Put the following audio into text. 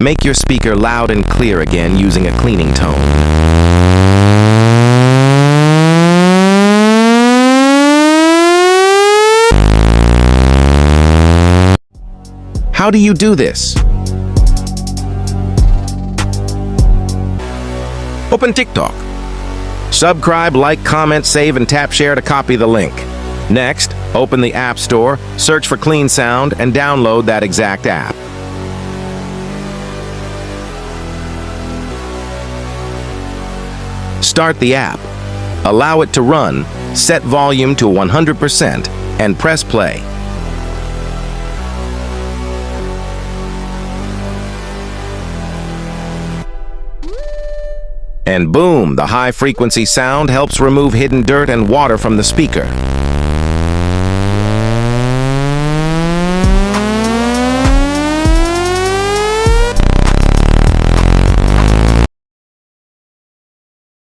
Make your speaker loud and clear again using a cleaning tone. How do you do this? Open TikTok. Subscribe, like, comment, save, and tap share to copy the link. Next, open the App Store, search for Clean Sound, and download that exact app. Start the app. Allow it to run, set volume to 100%, and press play. And boom, the high-frequency sound helps remove hidden dirt and water from the speaker.